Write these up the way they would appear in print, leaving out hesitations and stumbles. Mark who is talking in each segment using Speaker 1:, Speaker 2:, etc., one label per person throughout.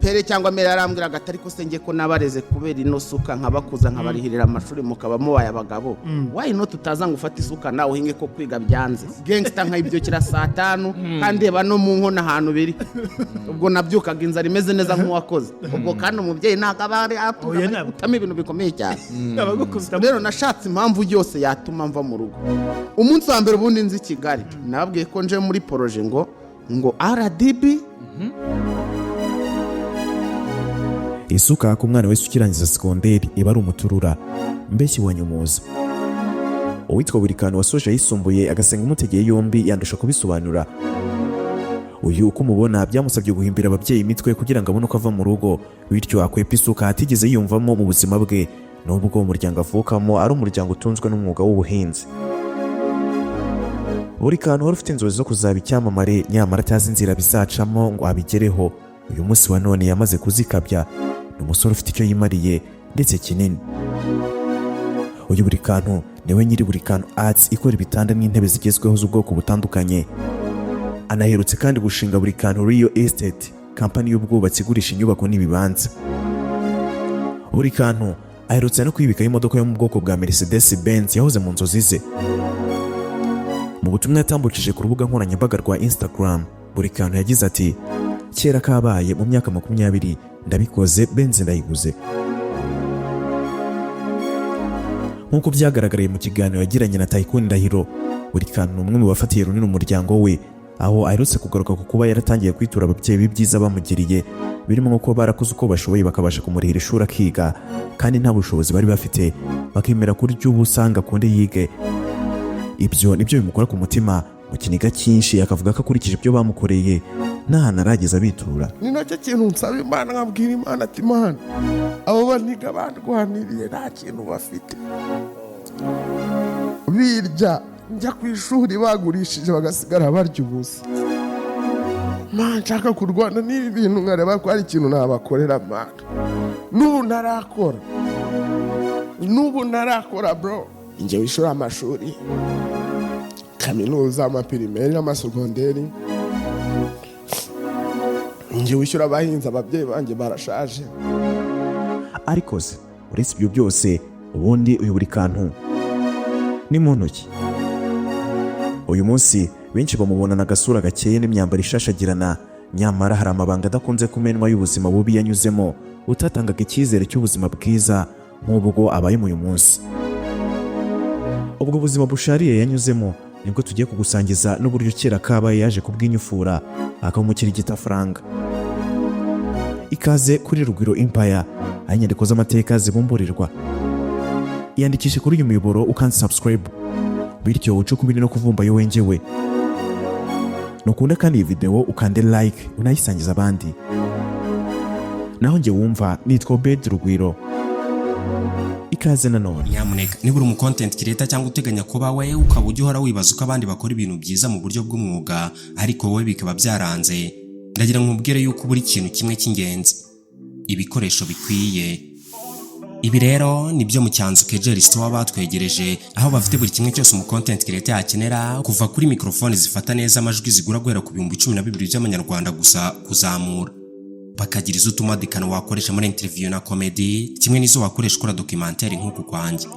Speaker 1: pere cyangwa mere arambwiraga atari ko senge ko nabareze kubera ino suka nkabakuza nkabarihirira amashuri mukaba mubaye abagabo why not utaza ngo ufate isuka nawe uhinge ko kwiga byanze gangster nk'ibyo kira saa 5 kandi eba no mu nkona ahantu biri ubwo nabyukaga inzara imeze neza nk'uwakoze ubwo kandi umubyeyi ntakabari utama ibintu bikomeye cyane rero nashatse impamvu yose yatuma mva mu rugo umunsi wa mbere ubundi nzi Kigali nababwiye ko nje muri projet ngo RDB
Speaker 2: isuka ku mwana wese ukirangiza sekonderi iba ari umuturura mbeshyi wa nyumuza uwitwa buri kantu wasoje yisumbuye agasenga umutegeye yombi yandusha kubisobanura uyu uko mubona byamusabye guhimbira ababyeyi imitwe kugira ngo abone uko ava mu rugo bityo akwepa isuka atigeze yiyumvamo mu buzima bwe nubwo umuryango avukamo ari umuryango utunzwe n'umwuga w'ubuhinzi buri kantu wari ufite inzozi zo kuzaba icyamamare nyamara atazi inzira bizacamo ngo abigereho uyu munsi wa none yamaze kuzikabya ni umusore ufite icyo yimariye ndetse kinini uyu buri kantu niwe nyiri buri kantu arts ikora ibitanda n'intebe zigezweho z'ubwoko butandukanye anaherutse kandi gushinga buri kantu Real Estate kampani y'ubwubatsi igurisha inyubako n'ibibanza buri kantu aherutse no kwibikaho imodoka yo mu bwoko bwa Mercedes Benz yahoze mu nzozi ze mu butumwa yatambukije ku rubuga nkoranyambaga rwa Instagram buri kantu yagize ati kera kabaye mu myaka 20 ndabikoze Benz ndayiguze nkuko byagaragariye mu kiganiro yagiranye na Tycoon Ndahiro buri kantu umwe mu bafatiye runini umuryango we aho aherutse kugaruka ku kuba yaratangiye kwitura ababyeyi b'ibyiza bamugiriye birimo nko barakoze uko bashoboye bakabasha kumurihira ishuri akiga kandi nta bushobozi bari bafite bakemera kurya ubusanga kunde yige ibyo nibyo bimukora ku mutima mu kiniga cyinshi akavuga ko akurikije ibyo bamukoreye nta narageza abitura
Speaker 3: ni nacyo kintu nsaba Imana nkabwira Imana ati Imana abo baniga bandwaniriye nta kintu bafite birya njya ku ishuri bagurishije bagasigara barya ubusa Mana nshaka kurwana n'ibi bintu nkareba ko hari ikintu nabakorera Mana n'ubu narakora bro njye wishura amashuri kaminuza amapirimeri n'amasegonderi njye wishyura abahinzi ababyeyi banjye barashaje
Speaker 2: ariko se uretse ibyo byose ubundi uyu buri kantu ni mu ntoki uyu munsi benshi bamubonana agasura gakeye n'imyambaro ishashagirana nyamara hari amabanga adakunze kumenwa y'ubuzima bubi yanyuzemo utatangaga icyizere cy'ubuzima bwiza nk'ubwo abaye uyu munsi ubwo buzima bushariye yanyuzemo nibwo tugiye kugusangiza n'uburyo kera kabaye yaje kubwinyufura akamukira igitafaranga ikaze kuri Rugwiro Empire aho inyandiko z'amateka zibumburirwa iyandikishe kuri uyu muyoboro ukansubscribe bityo ucukubiri no kuvumba yo wengewe nukunda kandi iyi video ukande like unayisangiza abandi naho nge wumva nitwa Obed Rugwiro ikaze nanone
Speaker 4: nyamuneka niba uri content creator cyangwa uteganya kuba we ukaba ujya uhora wibaza uko abandi bakora ibintu byiza mu buryo bw'umwuga ariko wowe bikaba byaranze ndagira nkubwire yuko buri kintu kimwe cy'ingenzi ibikoresho bikwiye ibi rero nibyo mu Cyanzu Kegel Store batwegereje aho bafite buri kimwe cyose mu content creator yakenera kuva kuri microphone zifata neza amajwi zigura guhera ku 12,000 by'amanyarwanda gusa kuzamura bakagira izo utumadikano wakoresha muri interview na comedy kimwe n'izo wakoresha ukora documentaire nk'uku kwanjye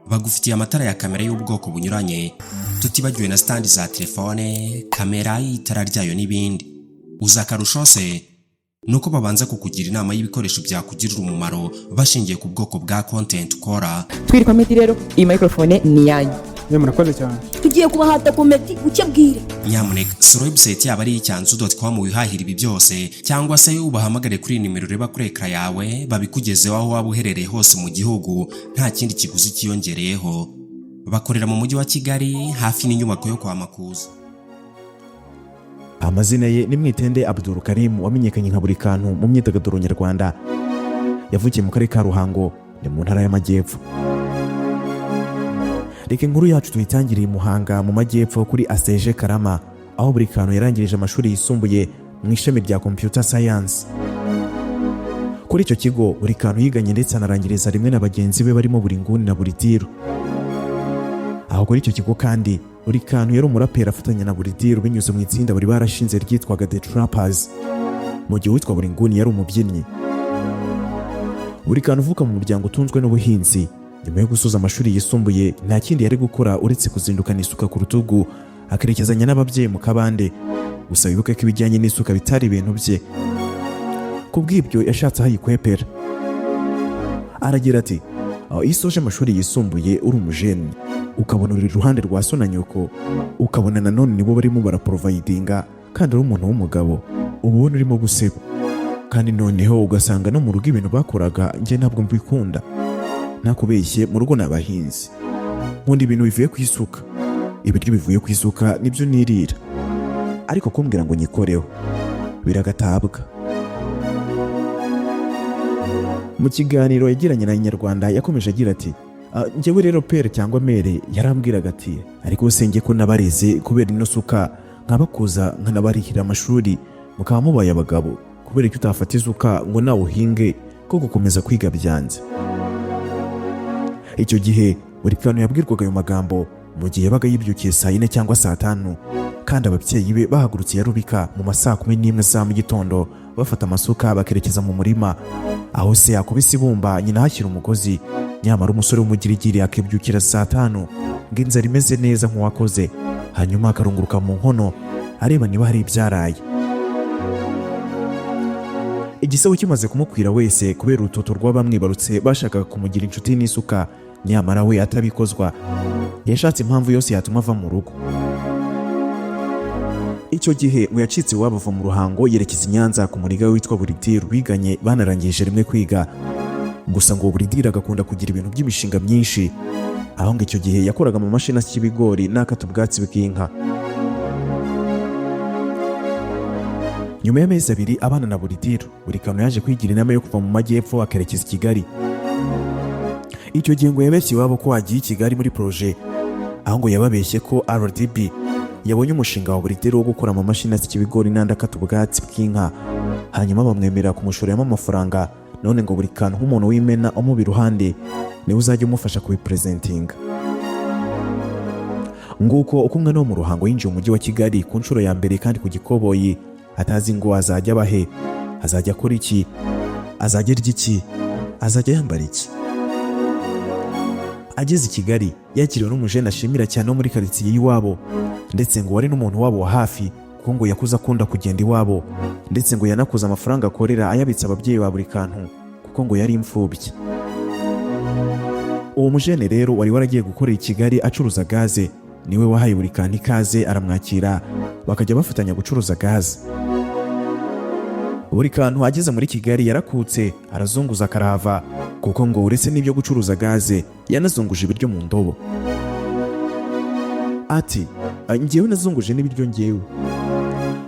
Speaker 4: bagufitiye amatara ya kamera y'ubwoko bunyuranye tutibagiwe na stand za telefone kamera y'itara ryayo n'ibindi uzakarusho se nuko babanza kukugira inama y'ibikoresho byakugirira umumaro bashingiye ku bwoko bwa content ukora
Speaker 5: twiri comedy rero iyi microphone ni yanyu
Speaker 6: murakoze cyane
Speaker 7: tugiye kubahata comedy ucyabwire
Speaker 4: nyamuneka sura website yaba ari icyanzu.com wihahira ibi byose cyangwa se ubahamagare kuri nimero reba kuri ekra yawe babikugezeho aho waba uherereye hose mu gihugu nta kindi kiguzi kiyongereyeho bakorera mu mujyi wa Kigali hafi n'inyubako yo kwa Makuza
Speaker 2: amazina ye ni Mwitende Abdul Karim wamenyekanye nka buri kantu mu myidagaduro nyarwanda yavukiye mu karere ka Ruhango ni mu ntara y'Amajyepfo reka inkuru yacu tuyitangiriye Muhanga mu Majyepfo kuri ACG Karama aho buri kantu yarangirije amashuri yisumbuye mu ishami rya Computer Science kuri icyo kigo buri kantu yiganye ndetse anarangiriza rimwe na bagenzi be barimo buri nguni na buri tiro aho kuri icyo kigo kandi buri kantu yari umuraperi afatanya na buri tiro binyuze mu itsinda bari barashinze ryitwaga The Trappers mu gihe uwitwa Buringuni yari umubyinnyi. Buri kantu uvuka mu muryango utunzwe n'ubuhinzi, nyuma yo gusoza amashuri yisumbuye nta kindi yari gukora uretse kuzindukana isuka ku rutugu akerekezanya n'ababyeyi mu kabande. Gusa wibuke ko ibijyanye n'isuka bitari ibintu bye, kubw'ibyo yashatse aho ayikwepera. Aragira ati iyo usoje amashuri yisumbuye uri umujeni ukabona uri iruhande rwa so na nyoko, ukabona nanone nibo barimo baraporovayidinga kandi ari umuntu w'umugabo, uba ubona urimo guseba. Kandi noneho ugasanga no mu rugo ibintu bakoraga njye ntabwo mbikunda. Nakubeshye, mu rugo ni abahinzi, nkunda ibintu bivuye ku isuka. Ibiryo bivuye ku isuka nibyo nirira, ariko kumbwira ngo nyikoreho biragatabwa. Mu kiganiro yagiranye na Inyarwanda yakomeje agira ati njyewe rero pere cyangwa mere yarambwiraga ati ariko usenge ko nabareze kubera ino suka nkabakuza nkanabarihira amashuri mukaba mubaye abagabo, kubera icyo utafata isuka ngo nawe uhinge ko gukomeza kwiga byanze. Icyo gihe buri kantu yabwirwaga ayo magambo mu gihe yabaga yibyukiye saa 4 cyangwa saa 5, kandi ababyeyi be bahagurutse ya Rubika mu masaa 11 za mu gitondo bafata amasuka bakerekeza mu murima, aho se yakubise ibumba nyina hashyira umugozi. Nyamara umusore w'umugirigiri akibyukira saa 5 ngo inzara imeze neza nk'uwakoze, hanyuma akarunguruka mu nkono areba niba hari ibyaraye. Igisebo kimaze kumukwira wese kubera urutoto rw'abamwibarutse bashakaga kumugira inshuti n'isuka, nyamara we atabikozwa. Yashatse impamvu yose yatuma ava mu rugo. Icyo gihe ngo yacitse iwabo ava mu Ruhango yerekeza i Nyanza ku muriga witwa Buridiro biganye banarangije rimwe kwiga. Gusa ngo Buridiro agakunda kugira ibintu by'imishinga myinshi, aho ngo icyo gihe yakoraga mu mashini asya ibigori n'akata ubwatsi bw'inka. Nyuma y'amezi 2 abana na Buridiro, buri kantu yaje kwigira inama yo kuva mu majyepfo akerekeza i Kigali. Icyo gihe ngo yabeshye iwabo ko agiye i Kigali muri projet, aho ngo yababeshye ko RDB yabonye umushinga wa Buridiro wo gukora mu mashini asya ibigori n'andi akata ubwatsi bw'inka, hanyuma bamwemerera kumushoreramo amafaranga. None ngo buri kantu nk'umuntu w'imena umubi iruhande niwe uzajya umufasha kubipresentinga. Nguko uko umwana wo mu Ruhango yinjiye mu mujyi wa Kigali ku nshuro ya mbere kandi ku gikoboyi, atazi ngo azajya abahe, azajya akora iki, azajya arya iki, azajya yambara iki. Ageze i Kigali yakiriwe n'umujene ashimira cyane wo muri karitsiye y'iwabo, ndetse ngo wari n'umuntu wabo wa hafi kuko ngo yakuze akunda kugenda iwabo, ndetse ngo yanakuze amafaranga akorera ayabitsa ababyeyi ba buri kantu kuko ngo yari imfubyi. Uwo mujene rero wari waragiye gukorera i Kigali acuruza gaze, niwe wahaye buri kantu ikaze aramwakira, bakajya bafatanya gucuruza gaze. Buri kantu ageze muri Kigali yarakutse arazunguza akarava, kuko ngo uretse n'ibyo gucuruza gaze yanazunguje ibiryo mu ndobo. Ati njyewe nazunguje n'ibiryo njyewe.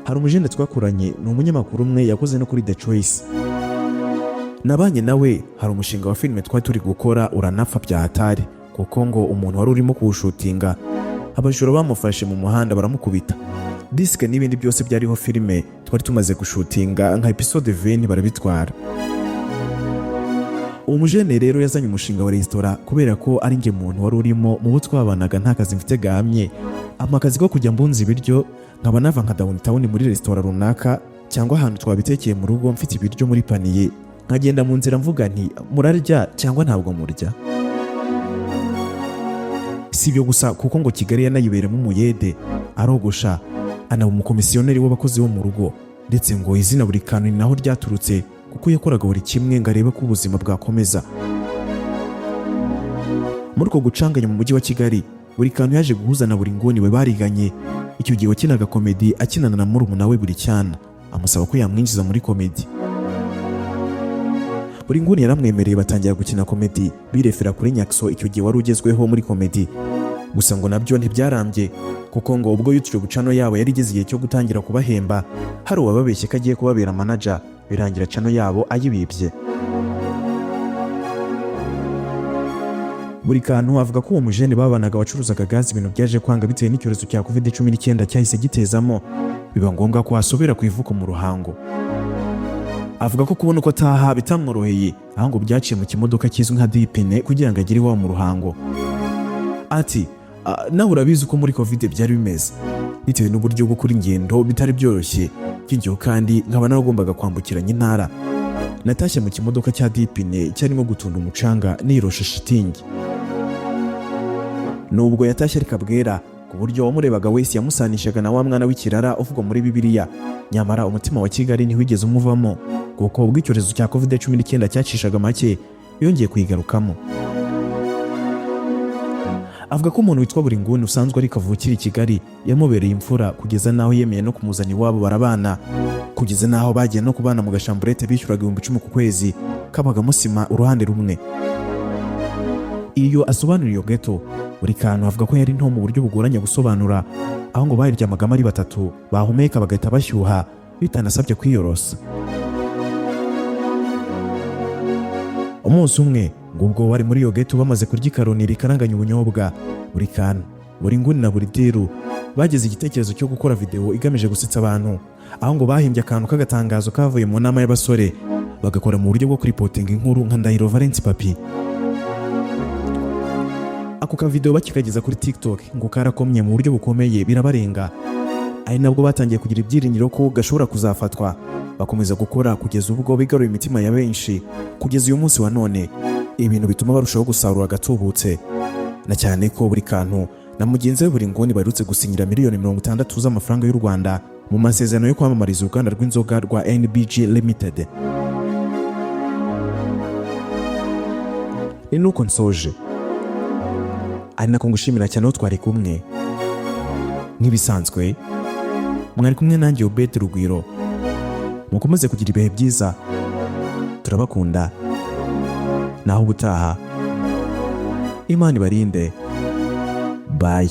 Speaker 2: Hari umujene twakoranye ni umunyamakuru umwe yakoze no kuri The Choice. Nabanye nawe hari umushinga wa filime twari turi gukora uranapfa bya hatari, kuko ngo umuntu wari urimo kuwushutinga abajura bamufashe mu muhanda baramukubita. Disque n'ibindi byose byariho filime twari tumaze gushutinga nka episode 20 barabitwara. Uwo mujene rero yazanye umushinga wa resitora kubera ko ari nge muntu wari urimo mu bo twabanaga nta kazi mfite gahamye, amakazi ko kujya mbunza ibiryo nkaba nava nka downtown muri resitora runaka cyangwa ahantu twabitekeye mu rugo mfite ibiryo muri paniye, nkagenda mu nzira mvuga nti murarya cyangwa ntabwo murya. Si ibyo gusa kuko ngo Kigali yanayiberemo umuyede, arogosha, anaba umukomisiyoneri w'abakozi bo mu rugo, ndetse ngo izina buri kantu ni naho ryaturutse kuko yakoraga buri kimwe ngo arebe ko ubuzima bwakomeza. Muri uko gucanganya mu mujyi wa Kigali, buri kantu yaje guhuza na Buringuni we bariganye. Icyo gihe wakinaga komedi akinana na murumuna we Buricyana, amusaba ko yamwinjiza muri komedi. Buringuni yaramwemereye batangira gukina komedi birefera kuri Nyakso, icyo gihe wari ugezweho muri komedi. Gusa ngo nabyo ntibyarambye kuko ngo ubwo YouTube channel yabo yari igeze igihe cyo gutangira kubahemba, hari uwababeshye ko agiye kubabera manager, birangira channel yabo ayibibye. Buri kantu avuga ko uwo mujene babanaga wacuruzaga gazi ibintu byaje kwanga bitewe n'icyorezo cya COVID-19 cyahise gitezamo, biba ngombwa ko asubira ku ivuko mu Ruhango. Avuga ko kubona uko ataha bitamworoheye, aho ngo byaciye mu kimodoka kizwi nka dipine kugira ngo agire iwabo mu Ruhango. Ati nawe urabizi uko muri COVID byari bimeze, bitewe n'uburyo bwo kuri ingendo bitari byoroshye, byinjiyeho kandi nkaba naragombaga kwambukiranya intara. Natashye mu kimodoka cya dipine cyarimo gutunda umucanga nirosha shitingi. Nubwo yatashye ari kabwera ku buryo wamurebaga wese yamusanishaga na wa mwana w'ikirara uvugwa muri Bibiliya, nyamara umutima wa Kigali ntiwigeze umuvamo kuko ubwo icyorezo cya COVID-19 cyacishaga make yongeye kuyigarukamo. Avuga ko umuntu witwa Buringuni usanzwe ari kavukira i Kigali yamubereye imfura kugeza naho yemeye no kumuzana iwabo barabana, kugeza naho bagiye no kubana mu gashamburete bishyuraga 10,000 ku kwezi kabagamo sima uruhande rumwe. Iyo asobanura iyo ghetto, buri kantu avuga ko yari nto mu buryo bugoranye gusobanura, aho ngo bayiryamagamo ari batatu bahumeka bagahita bashyuha bitanasabye kwiyorosa. Umunsi umwe ngubwo wari muri iyo ghetto bamaze kurya ikaroni rikaranganya ubunyobwa, buri kantu, buri nguni na buri diru bageze igitekerezo cyo gukora video igamije gusetsa abantu, aho ngo bahimbye akantu k'agatangazo kavuye mu nama y'abasore bagakora mu buryo bwo kuripotinga inkuru nka Ndahiro Valence Papi. Ako ka video bakikageza kuri TikTok ngo karakomye mu buryo bukomeye birabarenga, ari nabwo batangiye kugira ibyiringiro ko gashobora kuzafatwa, bakomeza gukora kugeza ubwo bigaruye imitima ya benshi. Kugeza uyu munsi wa none ibintu bituma barushaho gusarura agatubutse, na cyane ko buri kantu na mugenzi we Buringuni barutse gusinyira miliyoni 60 z'amafaranga y'u Rwanda mu masezerano yo kwamamariza uruganda rw'inzoga rwa NBG Limited. Ni nuko nsoje, ari nako ngushimira cyane aho twari kumwe. Nk'ibisanzwe mwari kumwe nanjye Obed Rugwiro, mukomeze kugira ibihe byiza, turabakunda, naho ubutaha Imana ibarinde, bye.